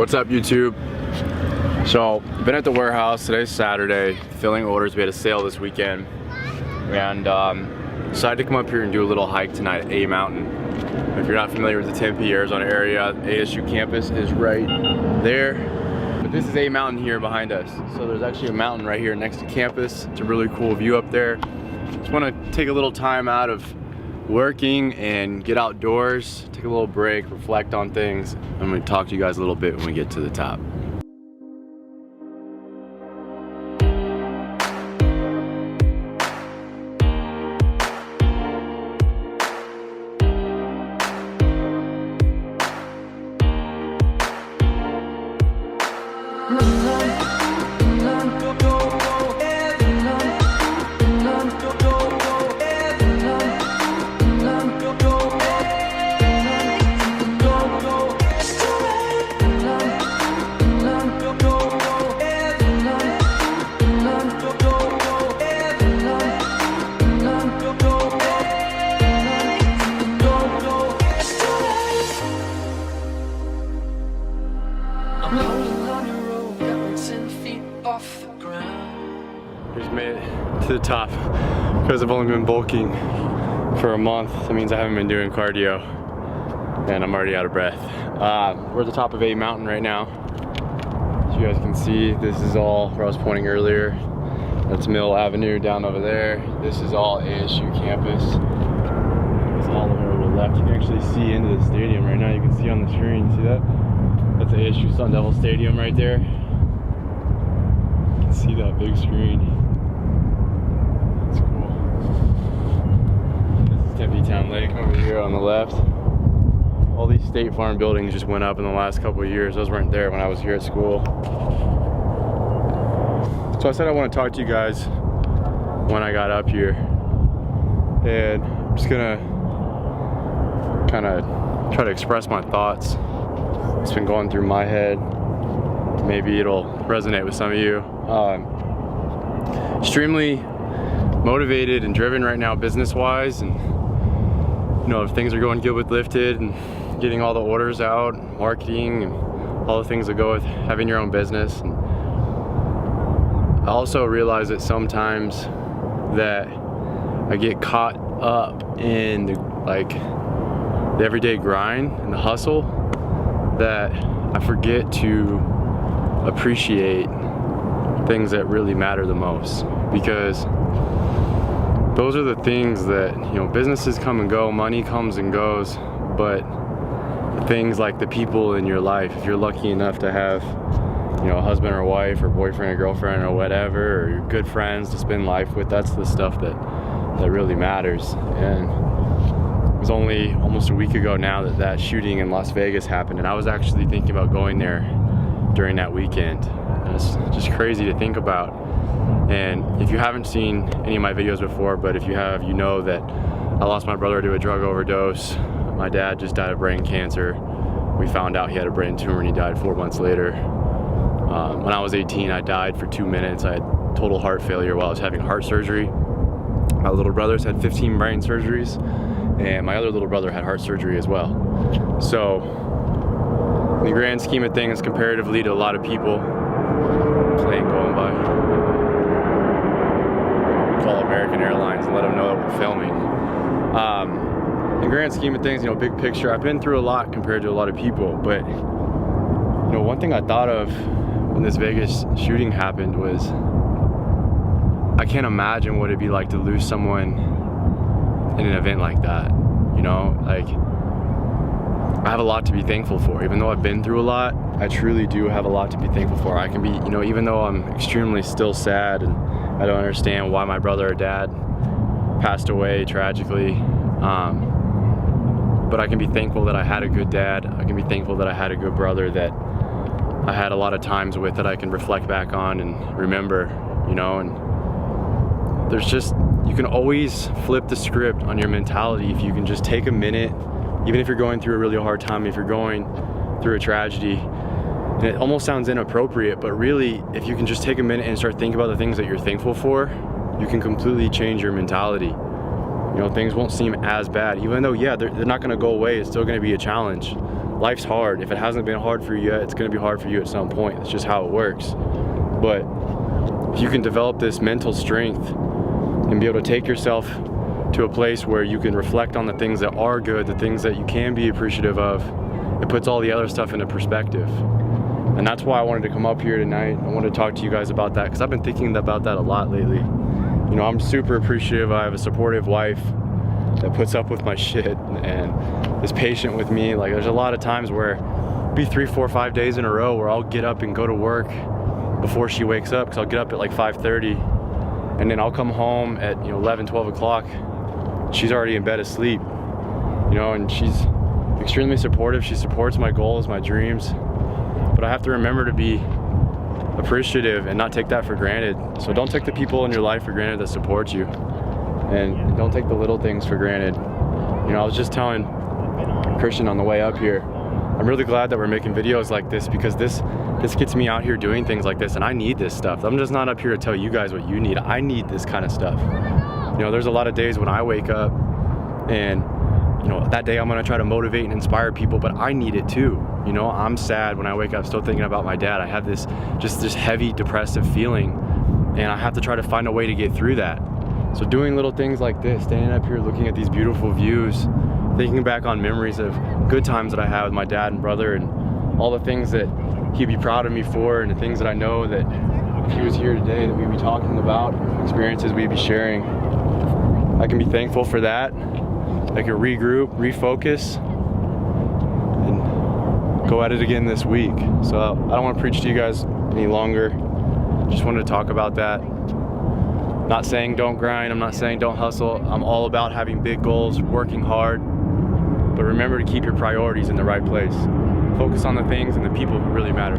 What's up, YouTube? So, been at the warehouse. Today's Saturday, filling orders. We had a sale this weekend, and decided to come up here and do a little hike tonight at A Mountain. If you're not familiar with the Tempe, Arizona area, ASU campus is right there. But this is A Mountain here behind us. So there's actually a mountain right here next to campus. It's a really cool view up there. Just want to take a little time out of working and get outdoors, take a little break, reflect on things. I'm going to talk to you guys a little bit when we get to the top. Just made it to the top because I've only been bulking for a month. That means I haven't been doing cardio and I'm already out of breath. We're at the top of A Mountain right now. As you guys can see, this is all where I was pointing earlier. That's Mill Avenue down over there. This is all ASU campus. It's all over to the left. You can actually see into the stadium right now. You can see on the screen, see that? That's ASU Sun Devil Stadium right there. You can see that big screen. That's cool. This is Tempe Town Lake over here on the left. All these State Farm buildings just went up in the last couple of years. Those weren't there when I was here at school. So I said I want to talk to you guys when I got up here. And I'm just gonna kind of try to express my thoughts. It's been going through my head. Maybe it'll resonate with some of you. Extremely motivated and driven right now business-wise, and you know, if things are going good with Lifted and getting all the orders out, marketing, and all the things that go with having your own business. And I also realize that sometimes that I get caught up in the everyday grind and the hustle, that I forget to appreciate things that really matter the most, because those are the things that, you know, businesses come and go, money comes and goes, but things like the people in your life, if you're lucky enough to have, you know, a husband or wife or boyfriend or girlfriend or whatever, or your good friends to spend life with, that's the stuff that really matters. And it was only almost a week ago now that shooting in Las Vegas happened, and I was actually thinking about going there during that weekend. And it's just crazy to think about. And if you haven't seen any of my videos before, but if you have, you know that I lost my brother to a drug overdose. My dad just died of brain cancer. We found out he had a brain tumor and he died 4 months later. When I was 18, I died for 2 minutes. I had total heart failure while I was having heart surgery. My little brother's had 15 brain surgeries, and my other little brother had heart surgery as well. So, in the grand scheme of things, comparatively to a lot of people, plane going by, call American Airlines and let them know that we're filming. In the grand scheme of things, you know, big picture, I've been through a lot compared to a lot of people, but you know, one thing I thought of when this Vegas shooting happened was, I can't imagine what it'd be like to lose someone in an event like that. You know, like, I have a lot to be thankful for. Even though I've been through a lot, I truly do have a lot to be thankful for. I can be, you know, even though I'm extremely still sad and I don't understand why my brother or dad passed away tragically, but I can be thankful that I had a good dad. I can be thankful that I had a good brother that I had a lot of times with, that I can reflect back on and remember, you know. And there's just, you can always flip the script on your mentality if you can just take a minute, even if you're going through a really hard time, if you're going through a tragedy. And it almost sounds inappropriate, but really, if you can just take a minute and start thinking about the things that you're thankful for, you can completely change your mentality. You know, things won't seem as bad, even though, yeah, they're not gonna go away. It's still gonna be a challenge. life's hard. If it hasn't been hard for you yet, it's gonna be hard for you at some point. It's just how it works. But if you can develop this mental strength and be able to take yourself to a place where you can reflect on the things that are good, the things that you can be appreciative of, it puts all the other stuff into perspective. And that's why I wanted to come up here tonight. I wanted to talk to you guys about that because I've been thinking about that a lot lately. You know, I'm super appreciative. I have a supportive wife that puts up with my shit and is patient with me. Like, there's a lot of times where it'll be 3, 4, 5 days in a row where I'll get up and go to work before she wakes up, because I'll get up at like 5:30 and then I'll come home at 11, 12 o'clock. She's already in bed asleep, and she's extremely supportive. She supports my goals, my dreams, but I have to remember to be appreciative and not take that for granted. So don't take the people in your life for granted that support you, and don't take the little things for granted. I was just telling Christian on the way up here, I'm really glad that we're making videos like this, because this gets me out here doing things like this, and I need this stuff. I'm just not up here to tell you guys what you need. I need this kind of stuff. There's a lot of days when I wake up and that day I'm gonna try to motivate and inspire people, but I need it too. I'm sad when I wake up still thinking about my dad. I have this heavy depressive feeling, and I have to try to find a way to get through that. So doing little things like this, standing up here looking at these beautiful views, thinking back on memories of good times that I had with my dad and brother, and all the things that he'd be proud of me for, and the things that I know that if he was here today that we'd be talking about, experiences we'd be sharing. I can be thankful for that. I can regroup, refocus, and go at it again this week. So I don't want to preach to you guys any longer. Just wanted to talk about that. Not saying don't grind, I'm not saying don't hustle. I'm all about having big goals, working hard, but remember to keep your priorities in the right place. Focus on the things and the people who really matter.